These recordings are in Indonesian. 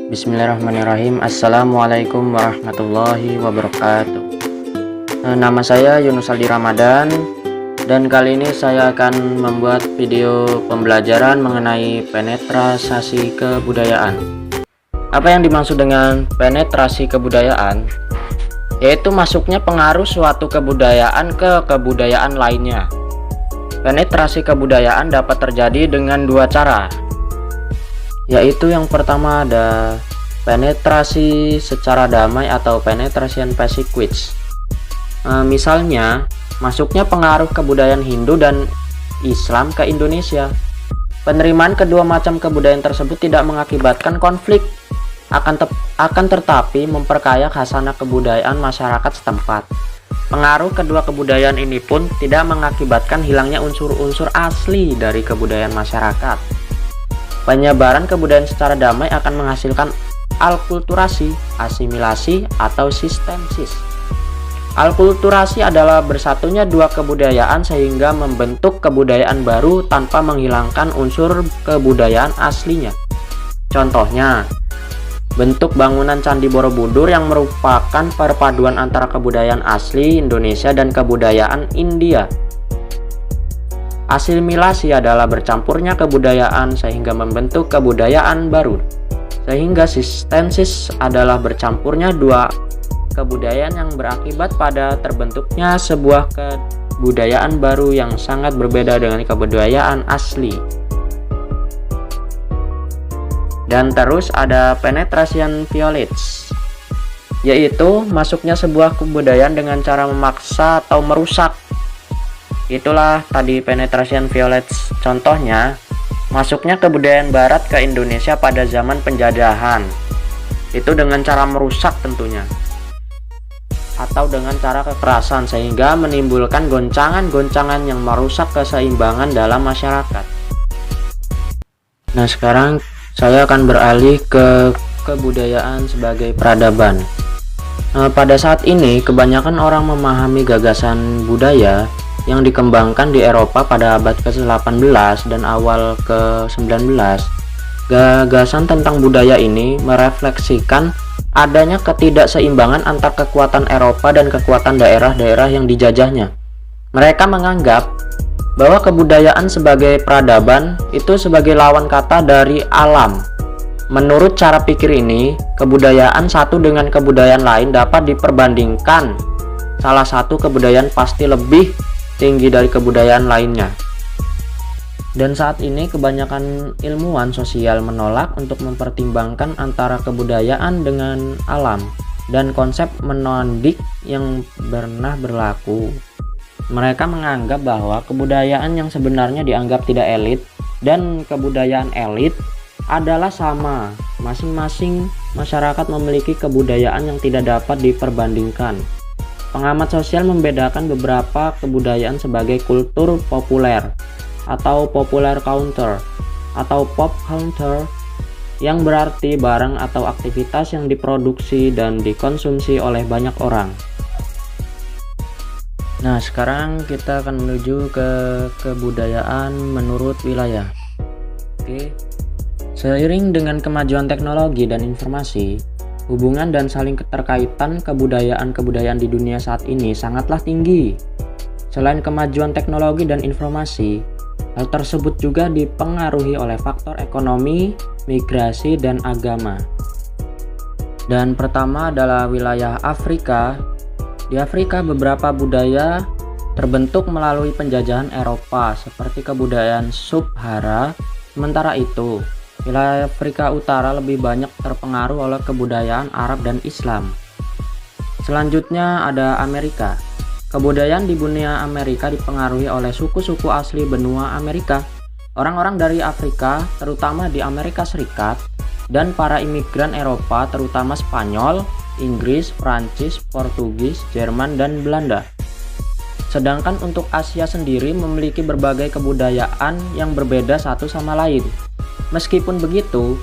Bismillahirrahmanirrahim. Assalamualaikum warahmatullahi wabarakatuh. Nama saya Yunus Aldi Ramadan, dan kali ini saya akan membuat video pembelajaran mengenai penetrasi kebudayaan. Apa yang dimaksud dengan penetrasi kebudayaan? Yaitu masuknya pengaruh suatu kebudayaan ke kebudayaan lainnya. Penetrasi kebudayaan dapat terjadi dengan dua cara, yaitu yang pertama ada penetrasi secara damai atau penetration pacific. Misalnya masuknya pengaruh kebudayaan Hindu dan Islam ke Indonesia. Penerimaan kedua macam kebudayaan tersebut tidak mengakibatkan konflik, akan tetapi memperkaya khasanah kebudayaan masyarakat setempat. Pengaruh kedua kebudayaan ini pun tidak mengakibatkan hilangnya unsur-unsur asli dari kebudayaan masyarakat. Penyebaran kebudayaan secara damai akan menghasilkan alkulturasi, asimilasi, atau sistemsis. Alkulturasi adalah bersatunya dua kebudayaan sehingga membentuk kebudayaan baru tanpa menghilangkan unsur kebudayaan aslinya. Contohnya, bentuk bangunan Candi Borobudur yang merupakan perpaduan antara kebudayaan asli Indonesia dan kebudayaan India. Asimilasi adalah bercampurnya kebudayaan sehingga membentuk kebudayaan baru. Sehingga sistemsis adalah bercampurnya dua kebudayaan yang berakibat pada terbentuknya sebuah kebudayaan baru yang sangat berbeda dengan kebudayaan asli. Dan terus ada penetration violence, yaitu masuknya sebuah kebudayaan dengan cara memaksa atau merusak. Itulah tadi penetration violence. Contohnya, masuknya kebudayaan barat ke Indonesia pada zaman penjajahan. Itu dengan cara merusak tentunya, atau dengan cara kekerasan sehingga menimbulkan goncangan-goncangan yang merusak keseimbangan dalam masyarakat. Nah, sekarang saya akan beralih ke kebudayaan sebagai peradaban. Pada saat ini kebanyakan orang memahami gagasan budaya yang dikembangkan di Eropa pada abad ke-18 dan awal ke-19. Gagasan tentang budaya ini merefleksikan adanya ketidakseimbangan antar kekuatan Eropa dan kekuatan daerah-daerah yang dijajahnya. Mereka menganggap bahwa kebudayaan sebagai peradaban itu sebagai lawan kata dari alam. Menurut cara pikir ini, kebudayaan satu dengan kebudayaan lain dapat diperbandingkan. Salah satu kebudayaan pasti lebih tinggi dari kebudayaan lainnya. Dan saat ini kebanyakan ilmuwan sosial menolak untuk mempertimbangkan antara kebudayaan dengan alam dan konsep menondik yang pernah berlaku. Mereka menganggap bahwa kebudayaan yang sebenarnya dianggap tidak elit dan kebudayaan elit adalah sama. Masing-masing masyarakat memiliki kebudayaan yang tidak dapat diperbandingkan. Pengamat sosial membedakan beberapa kebudayaan sebagai kultur populer atau popular culture atau pop culture, yang berarti barang atau aktivitas yang diproduksi dan dikonsumsi oleh banyak orang. Nah, sekarang kita akan menuju ke kebudayaan menurut wilayah. Oke. Seiring dengan kemajuan teknologi dan informasi, hubungan dan saling keterkaitan kebudayaan-kebudayaan di dunia saat ini sangatlah tinggi. Selain kemajuan teknologi dan informasi, hal tersebut juga dipengaruhi oleh faktor ekonomi, migrasi, dan agama. Dan pertama adalah wilayah Afrika. Di Afrika, beberapa budaya terbentuk melalui penjajahan Eropa, seperti kebudayaan Sub-Sahara. Sementara itu, wilayah Afrika Utara lebih banyak terpengaruh oleh kebudayaan Arab dan Islam. Selanjutnya ada Amerika. Kebudayaan di benua Amerika dipengaruhi oleh suku-suku asli benua Amerika, orang-orang dari Afrika, terutama di Amerika Serikat, dan para imigran Eropa, terutama Spanyol, Inggris, Prancis, Portugis, Jerman, dan Belanda. Sedangkan untuk Asia sendiri memiliki berbagai kebudayaan yang berbeda satu sama lain. Meskipun begitu,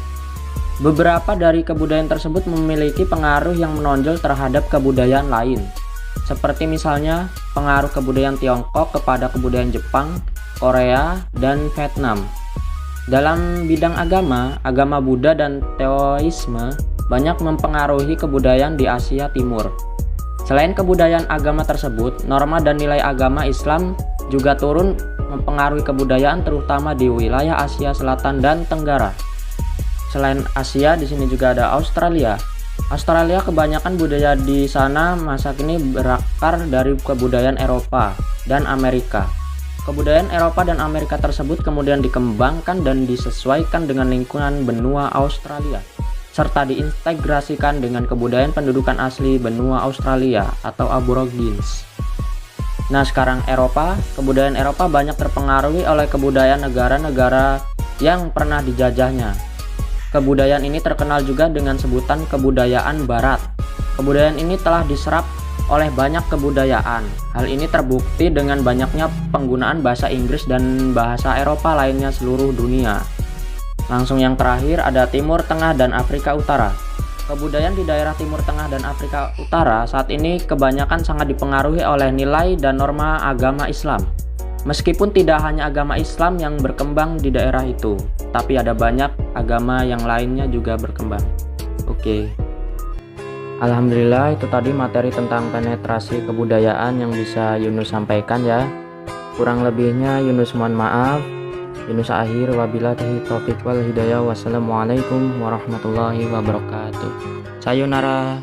beberapa dari kebudayaan tersebut memiliki pengaruh yang menonjol terhadap kebudayaan lain, seperti misalnya pengaruh kebudayaan Tiongkok kepada kebudayaan Jepang, Korea, dan Vietnam. Dalam bidang agama, agama Buddha dan Taoisme banyak mempengaruhi kebudayaan di Asia Timur. Selain kebudayaan agama tersebut, norma dan nilai agama Islam juga turun mempengaruhi kebudayaan terutama di wilayah Asia Selatan dan Tenggara. Selain Asia, di sini juga ada Australia. Australia kebanyakan budaya di sana masa kini berakar dari kebudayaan Eropa dan Amerika. Kebudayaan Eropa dan Amerika tersebut kemudian dikembangkan dan disesuaikan dengan lingkungan benua Australia, serta diintegrasikan dengan kebudayaan pendudukan asli benua Australia atau Aborigines. Nah, sekarang Eropa, kebudayaan Eropa banyak terpengaruhi oleh kebudayaan negara-negara yang pernah dijajahnya. Kebudayaan ini terkenal juga dengan sebutan kebudayaan Barat. Kebudayaan ini telah diserap oleh banyak kebudayaan. Hal ini terbukti dengan banyaknya penggunaan bahasa Inggris dan bahasa Eropa lainnya seluruh dunia. Langsung yang terakhir ada Timur Tengah dan Afrika Utara. Kebudayaan di daerah Timur Tengah dan Afrika Utara saat ini kebanyakan sangat dipengaruhi oleh nilai dan norma agama Islam. Meskipun tidak hanya agama Islam yang berkembang di daerah itu, tapi ada banyak agama yang lainnya juga berkembang. Oke. Alhamdulillah, itu tadi materi tentang penetrasi kebudayaan yang bisa Yunus sampaikan ya. Kurang lebihnya Yunus mohon maaf. Yunus akhir, wabillahi taufiq wal hidayah. Wassalamualaikum warahmatullahi wabarakatuh. Sayonara.